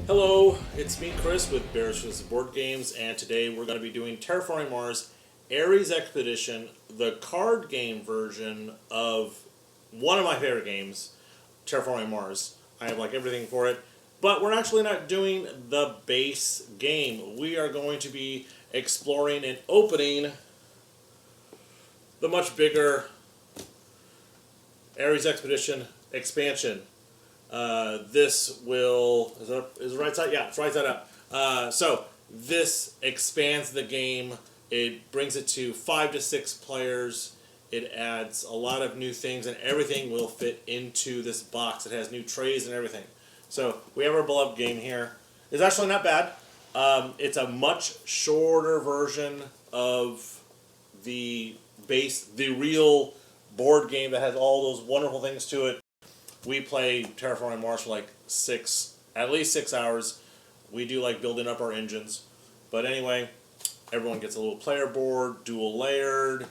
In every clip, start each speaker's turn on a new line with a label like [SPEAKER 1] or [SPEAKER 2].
[SPEAKER 1] Hello, it's me, Chris, with Bears vs. Board Games, and today we're going to be doing Terraforming Mars Ares Expedition, the card game version of one of my favorite games, Terraforming Mars. I have like everything for it, but we're actually not doing the base game. We are going to be exploring and opening the much bigger Ares Expedition expansion. This will, is it right side? Yeah, it's right side up. So this expands the game. It brings it to 5 to 6 players. It adds a lot of new things, and everything will fit into this box. It has new trays and everything. So we have our beloved game here. It's actually not bad. It's a much shorter version of the base, the real board game that has all those wonderful things to it. We play Terraforming Mars for like at least 6 hours. We do like building up our engines. But anyway, everyone gets a little player board, dual layered.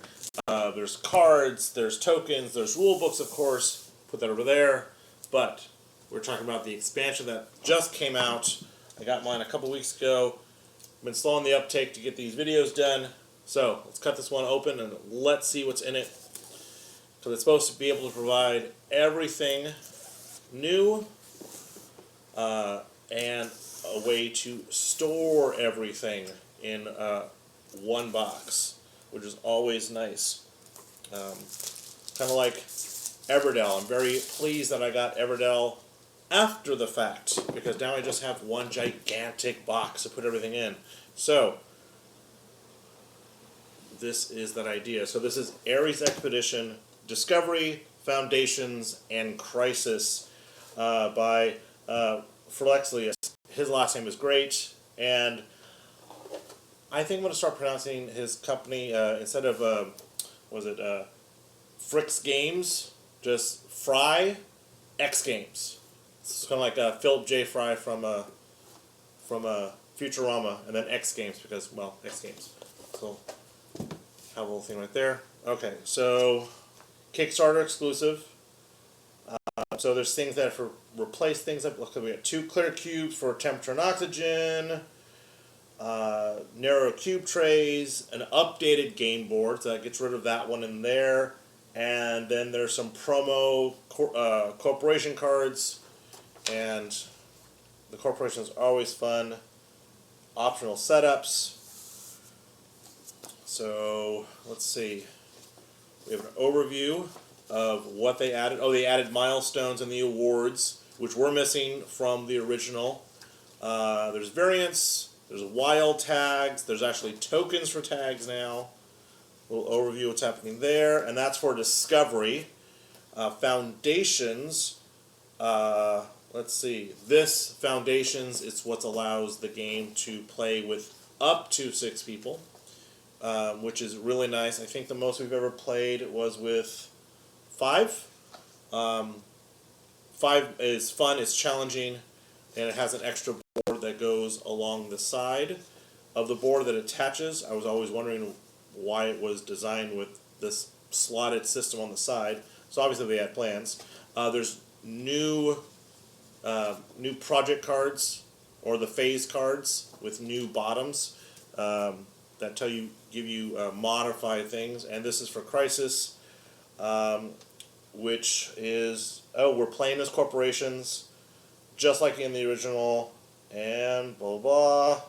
[SPEAKER 1] There's cards, there's tokens, there's rule books, of course. Put that over there. But we're talking about the expansion that just came out. I got mine a couple weeks ago. Been slowing the uptake to get these videos done. So let's cut this one open and let's see what's in it. So it's supposed to be able to provide everything new and a way to store everything in one box, which is always nice. Kind of like Everdell. I'm very pleased that I got Everdell after the fact, because now I just have one gigantic box to put everything in. So this is that idea. So this is Ares Expedition Discovery, Foundations, and Crisis by Fryxelius. His last name is great, and I think I'm going to start pronouncing his company instead of Fryx Games, just Fry X Games. It's kind of like Philip J. Fry from Futurama, and then X Games because, well, X Games. So have a little thing right there. Okay, so Kickstarter exclusive. So there's things that replace things. Look, we got 2 clear cubes for temperature and oxygen, narrow cube trays, an updated game board, so that gets rid of that one in there, and then there's some promo corporation cards, and the corporations are always fun. Optional setups. So let's see. We have an overview of what they added. Oh, they added milestones and the awards, which were missing from the original. There's variants. There's wild tags. There's actually tokens for tags now. A little overview of what's happening there. And that's for Discovery. Foundations. Let's see. This Foundations is what allows the game to play with up to 6 people. Which is really nice. I think the most we've ever played was with 5. 5 is fun, it's challenging, and it has an extra board that goes along the side of the board that attaches. I was always wondering why it was designed with this slotted system on the side. So obviously they had plans. There's new project cards, or the phase cards with new bottoms. That give you modify things, and this is for Crisis, which is, we're playing as corporations, just like in the original, and blah blah.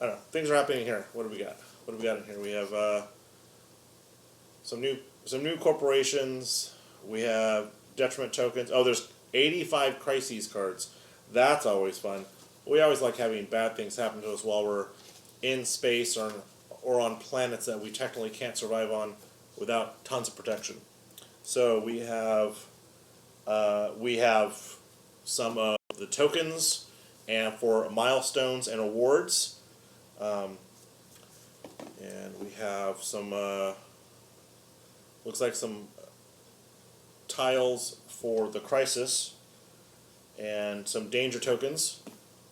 [SPEAKER 1] I don't know. Things are happening here. What do we got? What do we got in here? We have some new corporations. We have detriment tokens. Oh, there's 85 crises cards. That's always fun. We always like having bad things happen to us while we're in space or on planets that we technically can't survive on without tons of protection. So we have some of the tokens and for milestones and awards, and we have some looks like some tiles for the Crisis and some danger tokens,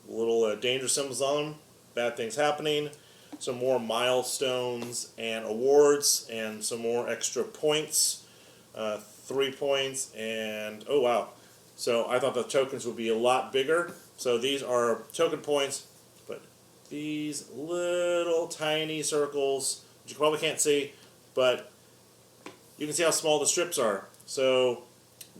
[SPEAKER 1] little danger symbols on them. Bad things happening, some more milestones and awards, and some more extra points, 3 points, and oh wow, So I thought the tokens would be a lot bigger. So these are token points, but these little tiny circles, which you probably can't see, but you can see how small the strips are. So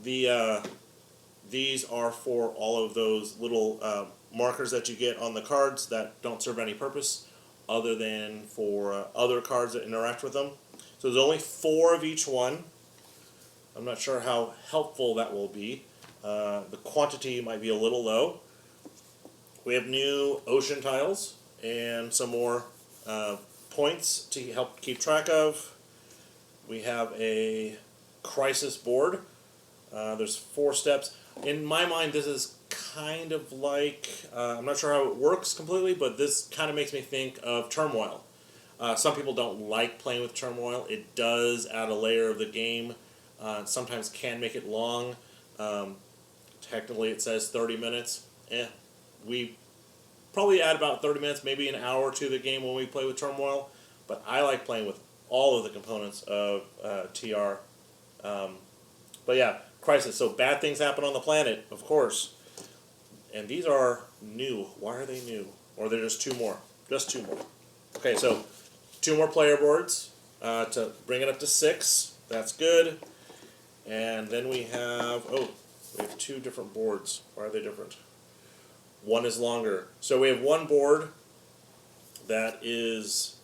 [SPEAKER 1] these are for all of those little markers that you get on the cards that don't serve any purpose other than for other cards that interact with them. So there's only 4 of each one. I'm not sure how helpful that will be. The quantity might be a little low. We have new ocean tiles and some more points to help keep track of. We have a crisis board. There's 4 steps. In my mind, this is kind of like, I'm not sure how it works completely, but this kind of makes me think of Turmoil. Some people don't like playing with Turmoil. It does add a layer of the game. Sometimes can make it long. Technically it says 30 minutes. We probably add about 30 minutes, maybe an hour to the game when we play with Turmoil. But I like playing with all of the components of TR. But yeah, Crisis. So bad things happen on the planet, of course. And these are new. Why are they new? Or they're just 2 more? Just 2 more. Okay, so 2 more player boards to bring it up to 6. That's good. And then we have 2 different boards. Why are they different? One is longer. So we have one board that is,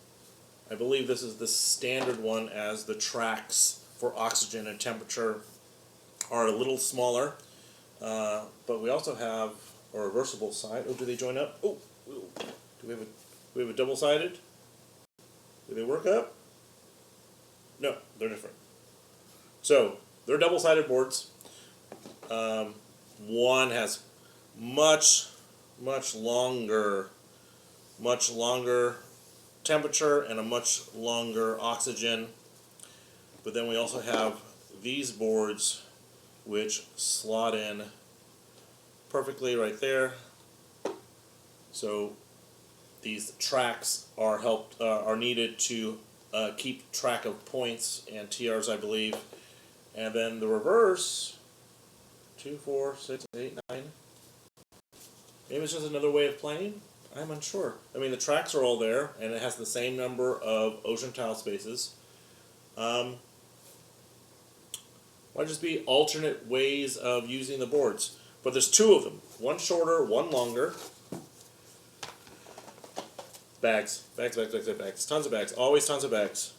[SPEAKER 1] I believe this is the standard one, as the tracks for oxygen and temperature are a little smaller. But we also have a reversible side. Oh, do they join up? Oh, do we have a double-sided? Do they work up? No, they're different. So they're double-sided boards. One has much longer temperature and a much longer oxygen. But then we also have these boards which slot in perfectly right there. So these tracks are needed to keep track of points and TRs, I believe. And then the reverse, 2, 4, 6, 8, 9. Maybe it's just another way of playing. I'm unsure. I mean, the tracks are all there, and it has the same number of ocean tile spaces. Might just be alternate ways of using the boards. But there's 2 of them. One shorter, one longer. Bags. Tons of bags. Always tons of bags.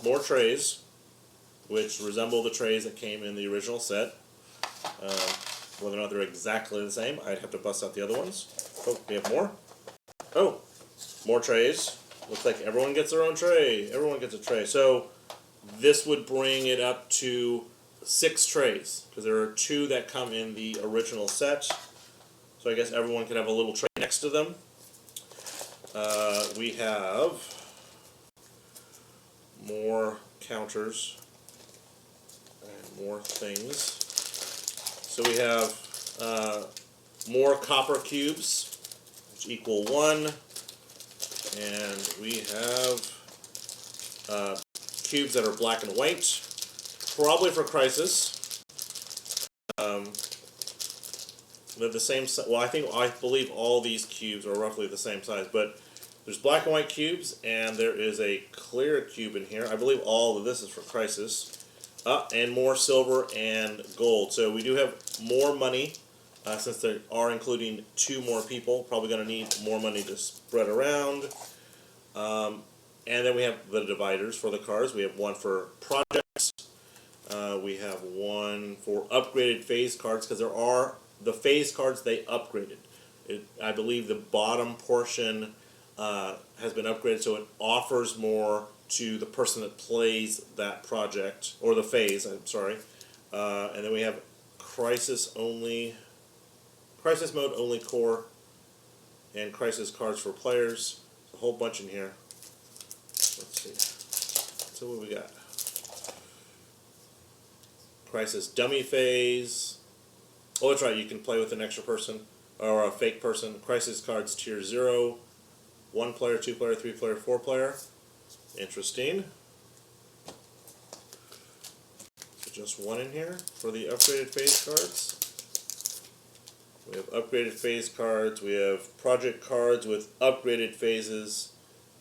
[SPEAKER 1] More trays, which resemble the trays that came in the original set. Whether or not they're exactly the same, I'd have to bust out the other ones. Oh, we have more. Oh, more trays. Looks like everyone gets their own tray. Everyone gets a tray. So this would bring it up to 6 trays, because there are 2 that come in the original set. So I guess everyone could have a little tray next to them. We have more counters and more things. So we have more copper cubes, which equal 1. And we have cubes that are black and white, probably for Crisis. They're the same size. Well, I believe all these cubes are roughly the same size, but there's black and white cubes, and there is a clear cube in here. I believe all of this is for Crisis. And more silver and gold. So we do have more money, since they are including 2 more people. Probably going to need more money to spread around. And then we have the dividers for the cards. We have one for projects. We have one for upgraded phase cards, because there are the phase cards they upgraded. I believe the bottom portion has been upgraded, so it offers more to the person that plays that project, or the phase, I'm sorry. And then we have Crisis mode only core, and Crisis cards for players. A whole bunch in here. Let's see. So what we got? Crisis dummy phase. Oh, that's right, you can play with an extra person, or a fake person. Crisis cards tier 0, 1 player, 2 player, 3 player, 4 player. Interesting. just one in here for the upgraded phase cards. We have upgraded phase cards, we have project cards with upgraded phases,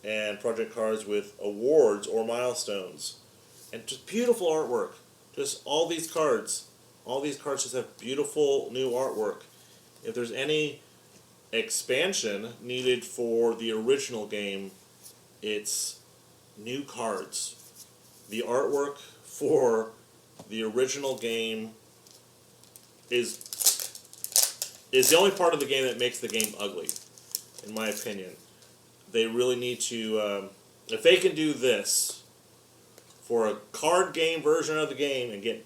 [SPEAKER 1] and project cards with awards or milestones. And just beautiful artwork. Just all these cards just have beautiful new artwork. If there's any expansion needed for the original game, it's new cards. The artwork for the original game is the only part of the game that makes the game ugly, in my opinion. They really need to, if they can do this for a card game version of the game and get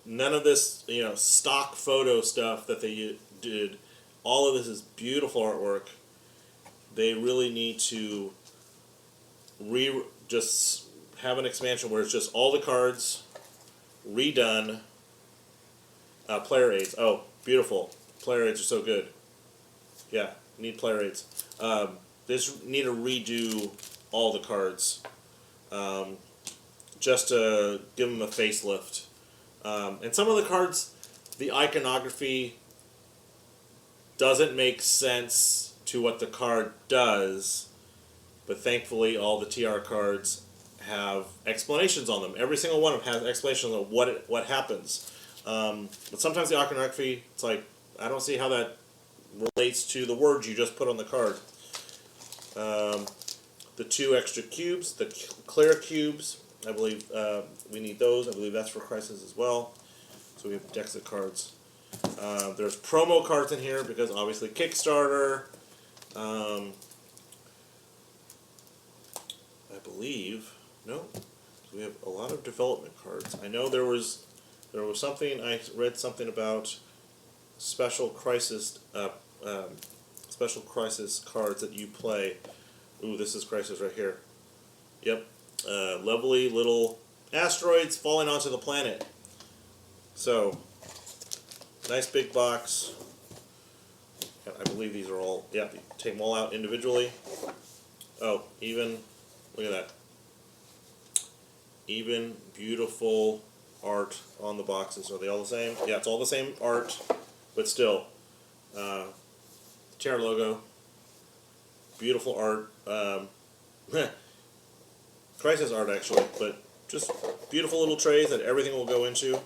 [SPEAKER 1] none of this, stock photo stuff that they did, all of this is beautiful artwork. They really need to just have an expansion where it's just all the cards redone. Player aids. Oh, beautiful. Player aids are so good. Yeah, need player aids. They just need to redo all the cards just to give them a facelift. And some of the cards, the iconography doesn't make sense to what the card does, but thankfully all the TR cards have explanations on them. Every single one of them has explanations on what happens. But sometimes the iconography, it's like, I don't see how that relates to the words you just put on the card. The 2 extra cubes, the clear cubes, I believe we need those. I believe that's for Crisis as well. So we have decks of cards. There's promo cards in here because obviously Kickstarter. I believe we have a lot of development cards. I know there was something I read something about special crisis cards that you play. Ooh, this is Crisis right here. Yep, lovely little asteroids falling onto the planet. So, nice big box. I believe these are all, yeah, you take them all out individually. Oh, even, look at that. Even beautiful art on the boxes. Are they all the same? Yeah, it's all the same art, but still. Terra logo. Beautiful art. Crisis art, actually, but just beautiful little trays that everything will go into. Okay,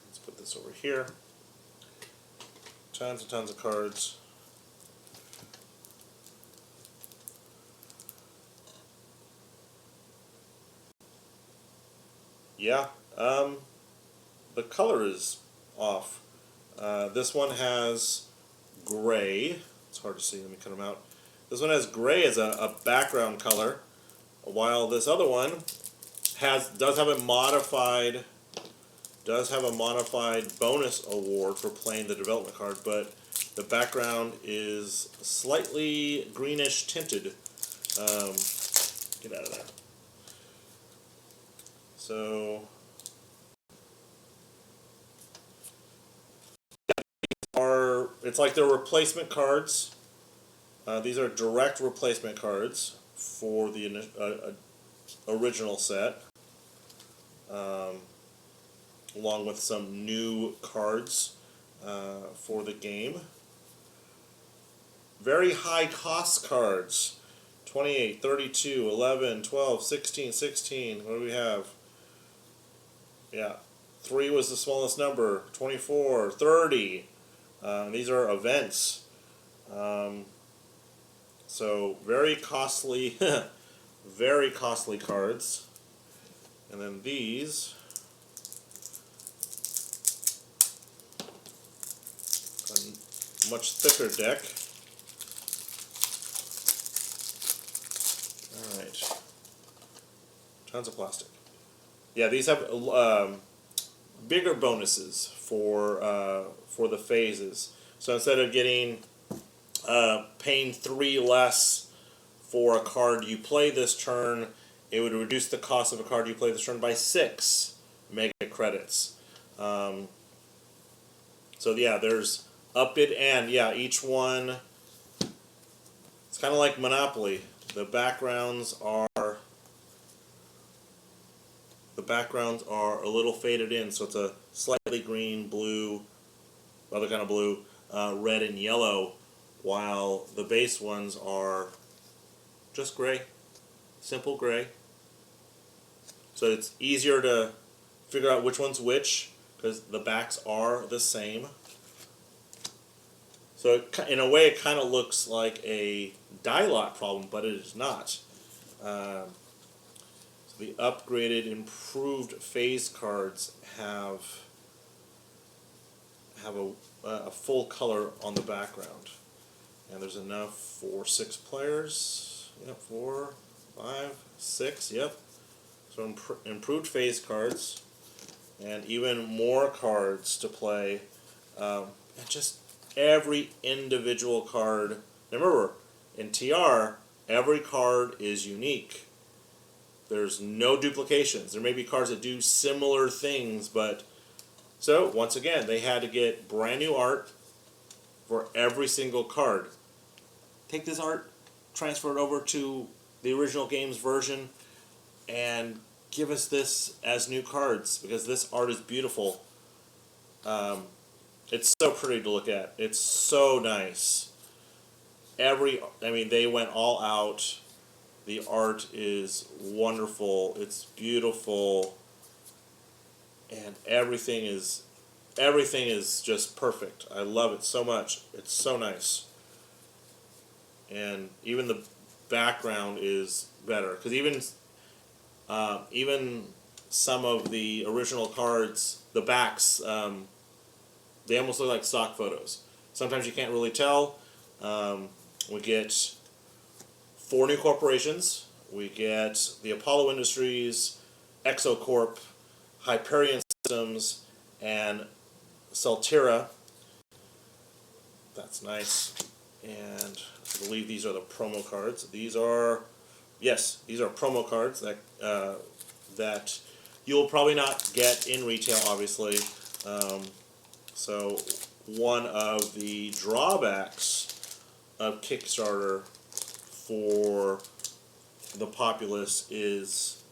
[SPEAKER 1] let's put this over here. Tons and tons of cards. Yeah, the color is off. This one has gray. It's hard to see. Let me cut them out. This one has gray as a background color, while this other one does have a modified bonus award for playing the development card, but the background is slightly greenish tinted. Get out of there. So it's like they're replacement cards. These are direct replacement cards for the original set, along with some new cards for the game. Very high cost cards. 28, 32, 11, 12, 16, 16. What do we have? Yeah, 3 was the smallest number. 24, 30. These are events. So very costly, very costly cards. And then these, a much thicker deck. All right, tons of plastic. Yeah, these have bigger bonuses for the phases. So instead of getting paying 3 less for a card you play this turn, it would reduce the cost of a card you play this turn by 6 mega credits. So yeah, there's upbid and yeah, each one. It's kind of like Monopoly. The backgrounds are backgrounds are a little faded in, so it's a slightly green, blue, other kind of blue, red and yellow, while the base ones are just gray, simple gray. So it's easier to figure out which one's which because the backs are the same. So in a way, it kind of looks like a die lot problem, but it is not. So the upgraded, improved phase cards have a full color on the background, and there's enough for 6 players. Yep, 4, 5, 6. Yep. So improved phase cards, and even more cards to play, and just every individual card. Remember, in TR, every card is unique. There's no duplications. There may be cards that do similar things, but so once again, they had to get brand new art for every single card. Take this art, transfer it over to the original game's version, and give us this as new cards because this art is beautiful. It's so pretty to look at. It's so nice. They went all out. The art is wonderful. It's beautiful, and everything is just perfect. I love it so much. It's so nice, and even the background is better because even some of the original cards, the backs, they almost look like stock photos. Sometimes you can't really tell. We get 4 new corporations. We get the Apollo Industries, ExoCorp, Hyperion Systems, and Celtera. That's nice. And I believe these are the promo cards. These are promo cards that you'll probably not get in retail, obviously. So one of the drawbacks of Kickstarter for the populace is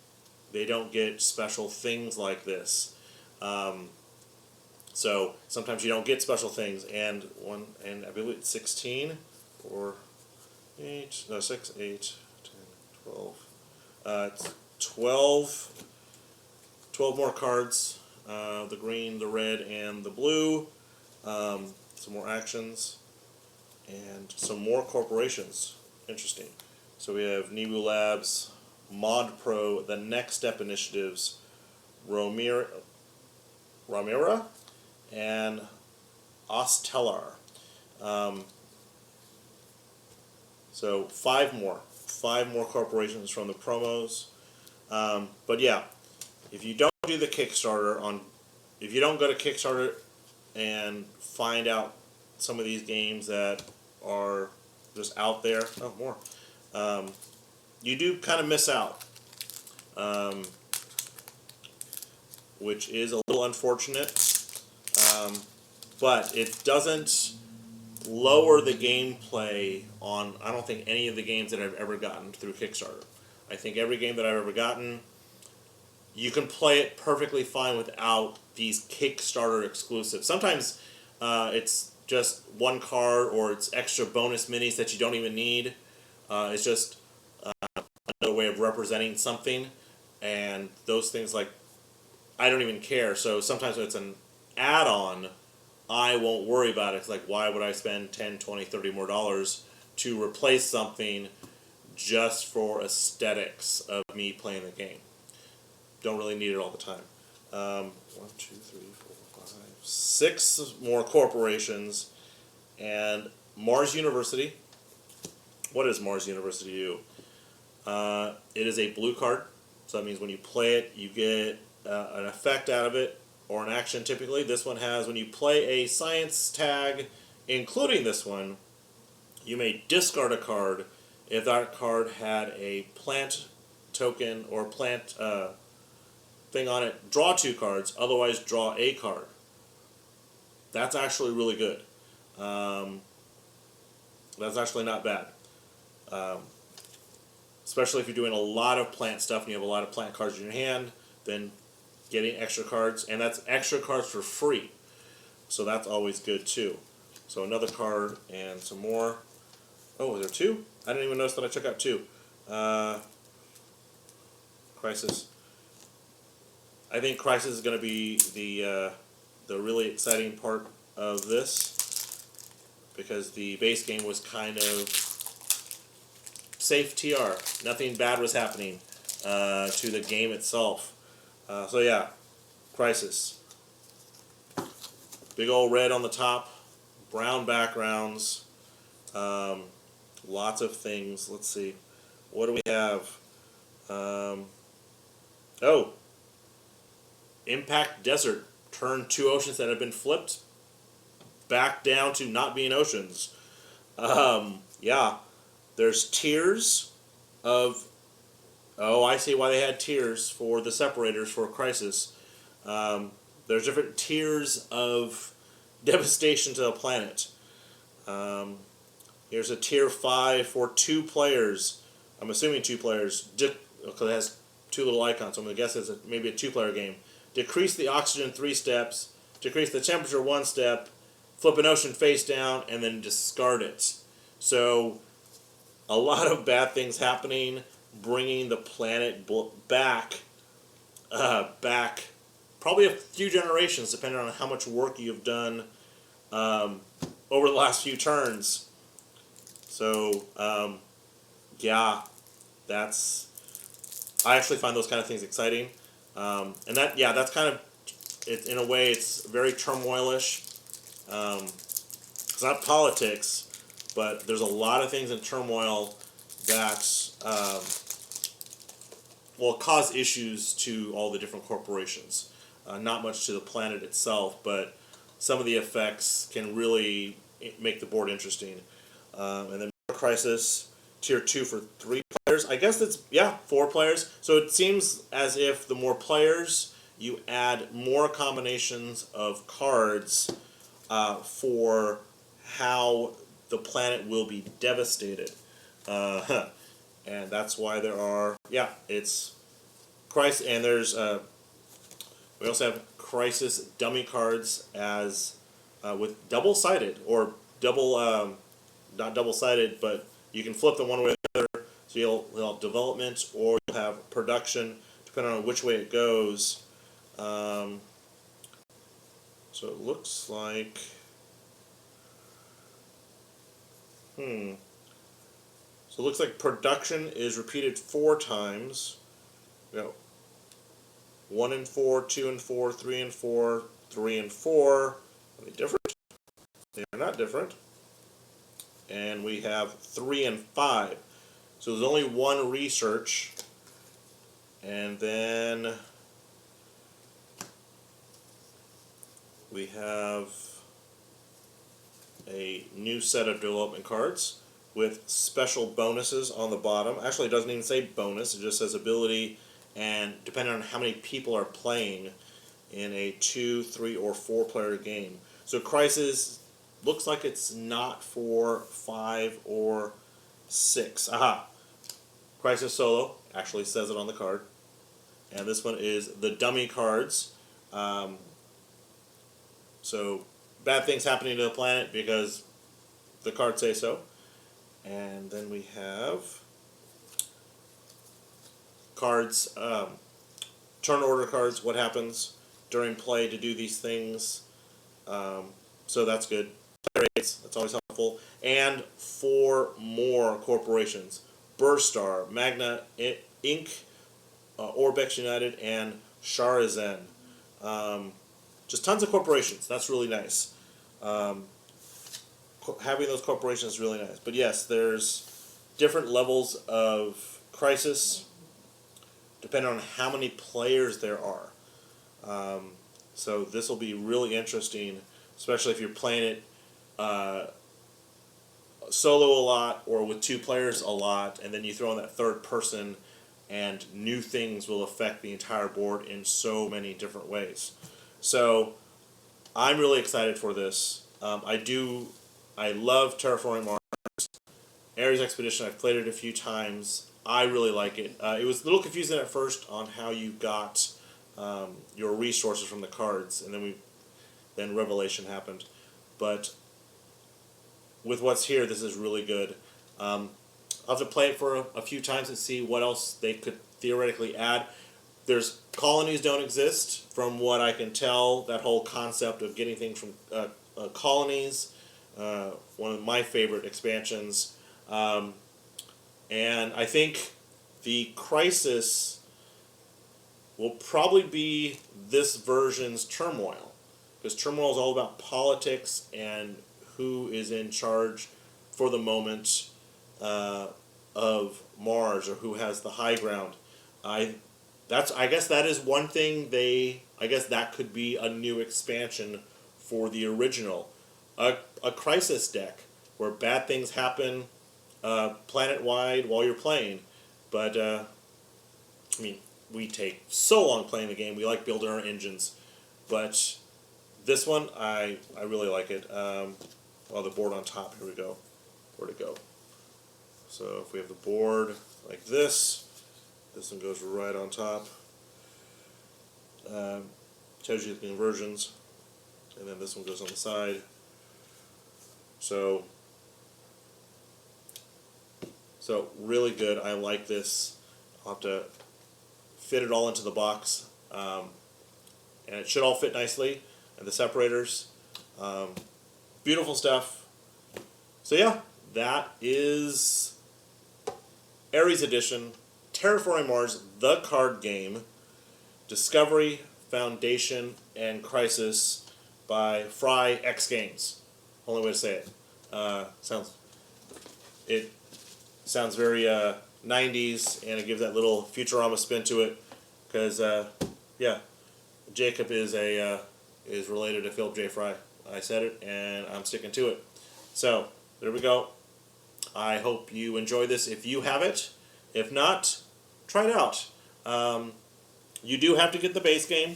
[SPEAKER 1] they don't get special things like this. So sometimes you don't get special things, and I believe it's 16 or 8, no, 6, 8, 10, 12. 12 more cards, the green, the red, and the blue. Some more actions, and some more corporations. Interesting. So we have Nebu Labs, Mod Pro, the Next Step Initiatives, Ramira, and Ostellar. So 5 more corporations from the promos. But yeah, if you don't do the Kickstarter if you don't go to Kickstarter and find out some of these games that are just out there, you do kind of miss out, which is a little unfortunate, but it doesn't lower the gameplay on, I don't think, any of the games that I've ever gotten through Kickstarter. I think every game that I've ever gotten, you can play it perfectly fine without these Kickstarter exclusives. Sometimes it's just one card, or it's extra bonus minis that you don't even need. It's just another way of representing something, and those things, like, I don't even care. So sometimes when it's an add-on, I won't worry about it. It's like, why would I spend 10, 20, 30 more dollars to replace something just for aesthetics of me playing the game? Don't really need it all the time. 1, 2, 3, 4, 5, 6 more corporations, and Mars University. What does Mars University do? It is a blue card, so that means when you play it, you get an effect out of it, or an action typically. This one has, when you play a science tag, including this one, you may discard a card if that card had a plant token or plant thing on it. Draw 2 cards, otherwise draw a card. That's actually really good. That's actually not bad. Especially if you're doing a lot of plant stuff and you have a lot of plant cards in your hand, then getting extra cards, and that's extra cards for free. So that's always good too. So another card and some more. Oh, is there two? I didn't even notice that I took out two. Crisis. I think Crisis is going to be the really exciting part of this, because the base game was kind of safe TR. Nothing bad was happening to the game itself. So yeah, Crisis. Big old red on the top, brown backgrounds, lots of things. Let's see. What do we have? Oh, Impact Desert. Turn 2 oceans that have been flipped back down to not being oceans. Yeah, there's tiers of... Oh, I see why they had tiers for the separators for Crisis. There's different tiers of devastation to the planet. Here's a tier 5 for 2 players. I'm assuming 2 players, because it has 2 little icons, so I'm going to guess it's maybe a 2-player game. Decrease the oxygen 3 steps, decrease the temperature 1 step, flip an ocean face down, and then discard it. So, a lot of bad things happening, bringing the planet back, probably a few generations, depending on how much work you've done over the last few turns. So, yeah, I actually find those kind of things exciting. And that's kind of, in a way, it's very turmoilish. It's not politics, but there's a lot of things in turmoil that will cause issues to all the different corporations. Not much to the planet itself, but some of the effects can really make the board interesting. And then Crisis, tier 2 for 3 players. I guess it's, 4 players. So it seems as if the more players, you add more combinations of cards for how the planet will be devastated. And that's why there are, it's Crisis, and there's, we also have Crisis dummy cards as, with double-sided, or not double-sided, but you can flip them one way or the other, so you'll have development, or you'll have production, depending on which way it goes. So it looks like, so it looks like production is repeated 4 times. We got 1 and 4, 2 and 4, 3 and 4, 3 and 4. Are they different? They are not different. And we have 3 and 5. So there's only 1 research. And then we have a new set of development cards with special bonuses on the bottom. Actually, it doesn't even say bonus. It just says ability, and depending on how many people are playing in a 2, 3, or 4-player game. So Crisis looks like it's not for 5 or 6. Aha! Crisis Solo actually says it on the card. And this one is the dummy cards. So bad things happening to the planet because the cards say so. And then we have cards, turn order cards, what happens during play to do these things. So that's good. Play rates, that's always helpful. And 4 more corporations. Burstar, Magna Inc., Orbex United, and Sharazen. Just tons of corporations. That's really nice. Having those corporations is really nice. But yes, there's different levels of Crisis depending on how many players there are. So this will be really interesting, especially if you're playing it solo a lot or with 2 players a lot, and then you throw in that 3rd person, and new things will affect the entire board in so many different ways. So I'm really excited for this. I love Terraforming Mars. Ares Expedition, I've played it a few times. I really like it. It was a little confusing at first on how you got your resources from the cards, and then Revelation happened. But with what's here, this is really good. I'll have to play it for a few times and see what else they could theoretically add. There's colonies don't exist, from what I can tell. That whole concept of getting things from colonies, one of my favorite expansions. And I think the Crisis will probably be this version's Turmoil, because Turmoil is all about politics and who is in charge for the moment of Mars, or who has the high ground. I guess that is one thing I guess that could be a new expansion for the original. A Crisis deck where bad things happen planet-wide while you're playing. But, I mean, we take so long playing the game. We like building our engines. But this one, I really like it. Well, the board on top, here we go. Where'd it go? So if we have the board like this one goes right on top. Tells you the conversions. And then this one goes on the side. So really good. I like this. I'll have to fit it all into the box. And it should all fit nicely. And the separators. Beautiful stuff. So yeah, that is Ares Edition, Terraforming Mars, the card game, Discovery, Foundation, and Crisis by Fryx Games. Only way to say it. Sounds very 90s, and it gives that little Futurama spin to it. Because yeah, Jacob is related to Philip J. Fry. I said it, and I'm sticking to it. So there we go. I hope you enjoy this if you have it. If not, try it out. You do have to get the base game.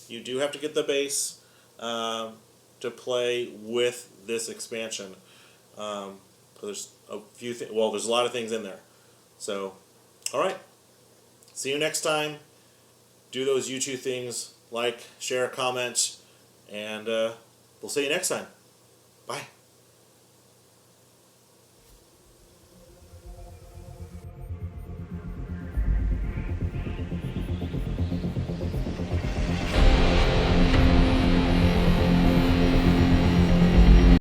[SPEAKER 1] You do have to get the base to play with this expansion. There's a few well, there's a lot of things in there. So, all right. See you next time. Do those YouTube things. Like, share, comment, and we'll see you next time. Bye.